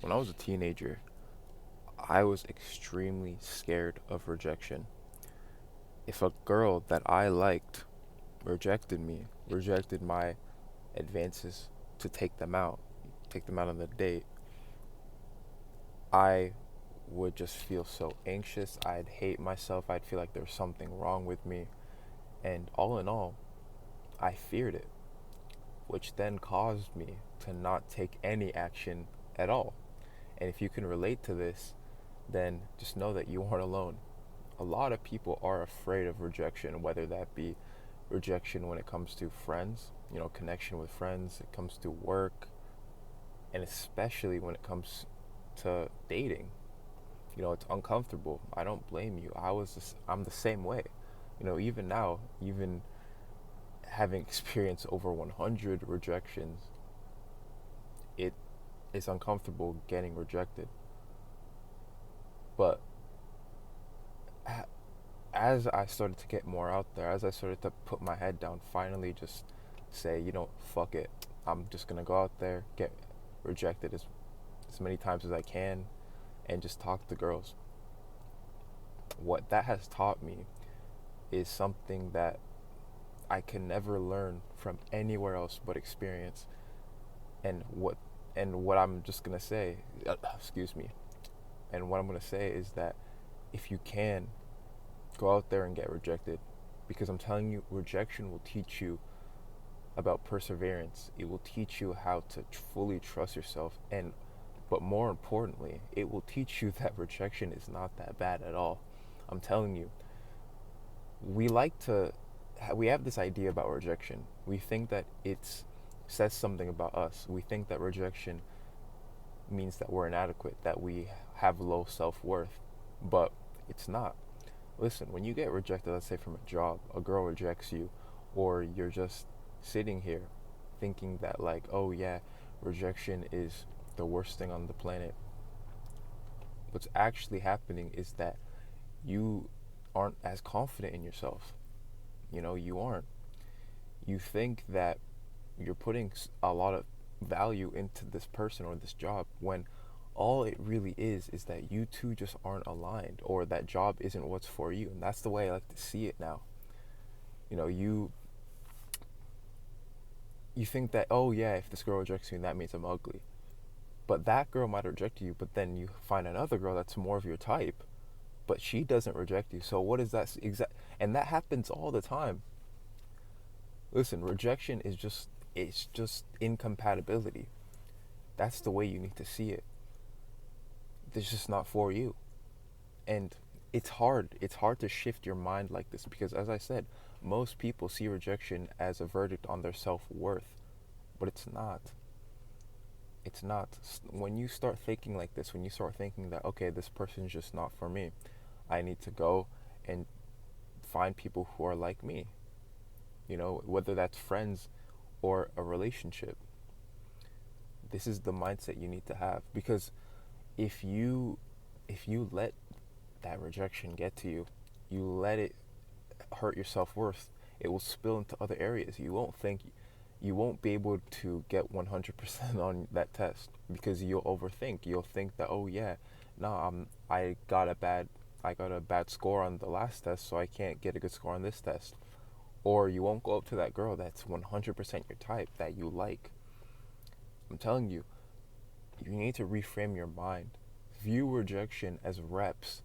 When I was a teenager, I was extremely scared of rejection. If a girl that I liked rejected me, rejected my advances to take them out on the date, I would just feel so anxious. I'd hate myself. I'd feel like there's something wrong with me. And all in all, I feared it, which then caused me to not take any action at all. And if you can relate to this, then just know that you aren't alone. A lot of people are afraid of rejection, whether that be rejection when it comes to friends, connection with friends, it comes to work, and especially when it comes to dating. It's uncomfortable. I don't blame you. I'm the same way. Even now, even having experienced over 100 rejections, it is uncomfortable getting rejected. But as I started to get more out there, as I started to put my head down, finally just say, fuck it. I'm just gonna go out there, get rejected as many times as I can, and just talk to girls. What that has taught me is something that I can never learn from anywhere else but experience. And what I'm just gonna say, excuse me, and what I'm gonna say is that if you can, go out there and get rejected, because I'm telling you, rejection will teach you about perseverance. It will teach you how to fully trust yourself, and but more importantly, it will teach you that rejection is not that bad at all. I'm telling you, we like to we have this idea about rejection. We think that it says something about us. We think that rejection means that we're inadequate, that we have low self-worth, but it's not. Listen, when you get rejected, let's say from a job, a girl rejects you, or you're just sitting here thinking that, like, oh yeah, rejection is the worst thing on the planet. What's actually happening is that you aren't as confident in yourself. You aren't. You think that you're putting a lot of value into this person or this job, when all it really is that you two just aren't aligned, or that job isn't what's for you. And that's the way I like to see it now. You know, you think that, oh yeah, if this girl rejects me, that means I'm ugly. But that girl might reject you, but then you find another girl that's more of your type, but she doesn't reject you. So what is that exact? And that happens all the time. Listen, rejection is just incompatibility. That's the way you need to see it. It's just not for you. And it's hard. It's hard to shift your mind like this, because, as I said, most people see rejection as a verdict on their self-worth, but it's not. It's not. When you start thinking like this, when you start thinking that, okay, this person's just not for me, I need to go and find people who are like me, whether that's friends or a relationship. This is the mindset you need to have, because if you let that rejection get to you, you let it hurt your self-worth, it will spill into other areas. You won't be able to get 100% on that test, because you'll overthink. You'll think that, oh yeah, no, I got a bad score on the last test, so I can't get a good score on this test. Or you won't go up to that girl that's 100% your type, that you like. I'm telling you, you need to reframe your mind. View rejection as reps.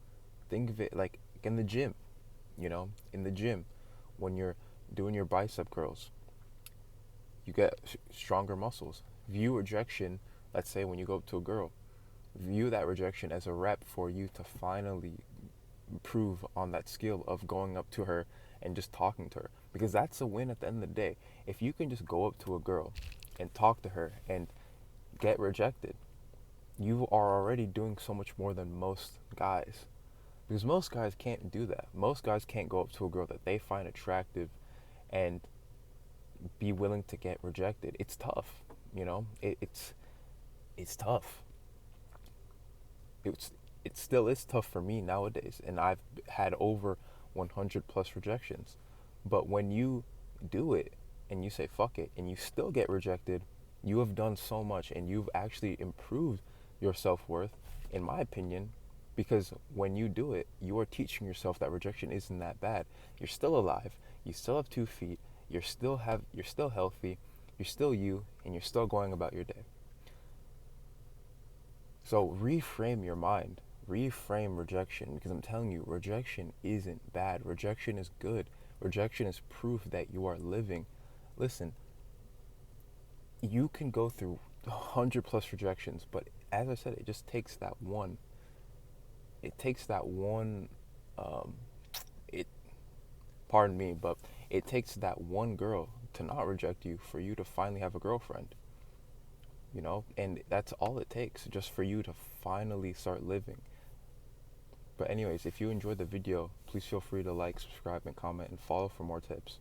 Think of it like in the gym, in the gym, when you're doing your bicep curls, you get stronger muscles. View rejection, let's say when you go up to a girl, view that rejection as a rep for you to finally improve on that skill of going up to her and just talking to her. Because that's a win at the end of the day. If you can just go up to a girl and talk to her and get rejected, you are already doing so much more than most guys. Because most guys can't do that. Most guys can't go up to a girl that they find attractive and be willing to get rejected. It's tough, it's tough. It's it still is tough for me nowadays, and I've had over 100 plus rejections. But when you do it and you say fuck it and you still get rejected, you have done so much, and you've actually improved your self-worth, in my opinion, because when you do it, you are teaching yourself that rejection isn't that bad. You're still alive, you still have 2 feet, you're still healthy, you're still you, and you're still going about your day. So reframe your mind. Reframe rejection, because I'm telling you, rejection isn't bad. Rejection is good. Rejection is proof that you are living. Listen, you can go through 100 plus rejections, but as I said, it just takes that one. It takes that one. Um, it. Pardon me, but it takes that one girl to not reject you for you to finally have a girlfriend. And that's all it takes, just for you to finally start living. But anyways, if you enjoyed the video, please feel free to like, subscribe, and comment, and follow for more tips.